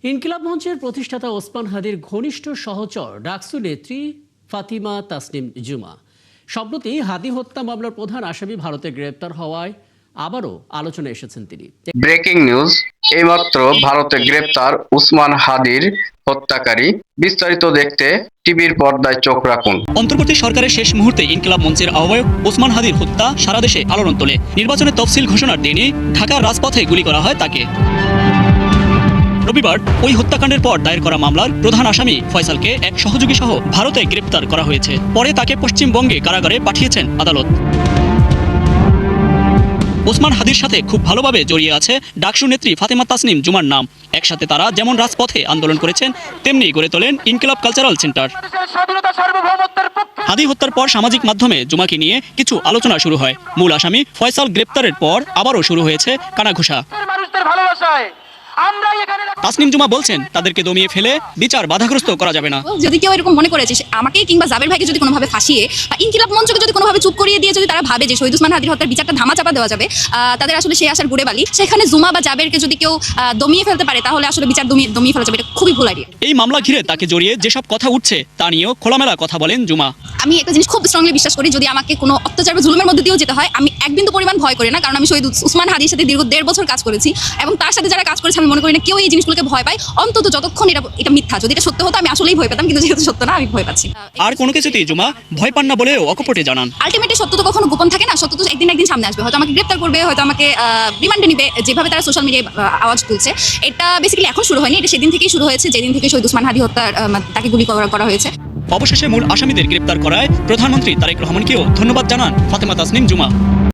ইনকিলাব মঞ্চের প্রতিষ্ঠাতা ওসমান হাদির ঘনিষ্ঠ সহচর ডাকসু নেত্রী ফাতিমা তাসনিম জুমা সম্প্রতি হাদি হত্যা মামলার প্রধান আসামি ভারতে গ্রেপ্তার হওয়ায় আবারও আলোচনায় এসেছেন তিনি। ব্রেকিং নিউজ, এইমাত্র ভারতে গ্রেপ্তার ওসমান হাদির হত্যাকারী। বিস্তারিত দেখতে টিভির পর্দায় চোখ রাখুন। অন্তর্বর্তী সরকারের শেষ মুহূর্তে ইনকিলাব মঞ্চের আহ্বায়ক ওসমান হাদির হত্যা সারা দেশে আলোড়ন তোলে। নির্বাচনের তফসিল ঘোষণার দিনে ঢাকার রাজপথে গুলি করা হয় তাকে। রবিবার ওই হত্যাকাণ্ডের পর দায়ের করা মামলার প্রধান আসামি ফয়সালকে এক সহযোগী সহ ভারতে গ্রেপ্তার করা হয়েছে। পরে তাকে পশ্চিমবঙ্গে কারাগারে পাঠিয়েছেন আদালত। ওসমান হাদির সাথে খুব ভালোভাবে জড়িয়ে আছে ডাকসু নেত্রী ফাতেমা তাসনিম জুমার নাম। একসাথে তারা যেমন রাজপথে আন্দোলন করেছেন, তেমনি গড়ে তোলেন ইনকিলাব কালচারাল সেন্টার। হাদি হত্যার পর সামাজিক মাধ্যমে জুমাকে নিয়ে কিছু আলোচনা শুরু হয়। মূল আসামি ফয়সাল গ্রেপ্তারের পর আবারও শুরু হয়েছে কানাঘুষা। তাসনিম জুমা বলছেন, তাদেরকে দমিয়ে ফেলে বিচার বাধাগ্রস্ত করা যাবে না। যদি কেউ এরকম মনে করেছে আমাকে কিংবা জাবের ভাইকে যদি কোনোভাবে ফাঁসিয়ে বা ইনকিলাব মঞ্চকে যদি কোনোভাবে চুপ করিয়ে দিয়ে যদি তারা ভাবে যে শহীদ ওসমান হাদির হত্যার বিচারটা ধামাচাপা দেওয়া যাবে, তাদের আসলে সেই আশার গুড়ে বালি। সেখানে জুমা বা জাবেরকে যদি কেউ দমিয়ে ফেলতে পারে, তাহলে আসলে বিচার দমিয়ে ফেলা যাবে। এটা খুবই ভুল আইডিয়া। এই মামলা ঘিরে তাকে জড়িয়ে যেসব কথা উঠছে তা নিয়েও খোলামেলা কথা বলেন জুমা। আমি একটা জিনিস খুব স্ট্রংলি বিশ্বাস করি, যদি আমাকে কোনো অত্যাচার বা জুলুমের মধ্যে দিয়েও যেতে হয়, আমি এক বিন্দু পরিমাণ ভয় করি না। কারণ আমি শহীদ ওসমান হাদির সাথে দীর্ঘ 1.5 বছর কাজ করেছি এবং তার সাথে যারা কাজ করেছে আমি মনে করি না কেউ এই জিনিসগুলোকে ভয় পায়, অন্তত যতক্ষণ এটা মিথ্যা। যদি এটা সত্য হতো আমি আসলেই ভয় পেতাম, কিন্তু যেহেতু সত্য না, আমি ভয় পাচ্ছি। আর কোনো কিছুতেই জুমা ভয় পান না বলেও অকপটে জানান। আলটিমেটলি সত্য তো কখনো গোপন থাকে না। সত্য তো একদিন সামনে আসবে। হয়তো আমাকে গ্রেপ্তার করবে, হয়তো আমাকে রিমান্ডে নিবে। যেভাবে তারা সোশ্যাল মিডিয়ায় আওয়াজ তুলছে, এটা বেসিক্যালি এখন শুরু হয়নি, এটা সেদিন থেকেই শুরু হয়েছে যেদিন থেকে শহীদ ওসমান হাদি হত্যার তাকে গুলি করা হয়েছে। অবশেষে মূল আসামিদের গ্রেপ্তার করায় প্রধানমন্ত্রী তারেক রহমানকেও ধন্যবাদ জানান ফাতেমা তাসনিম জুমা।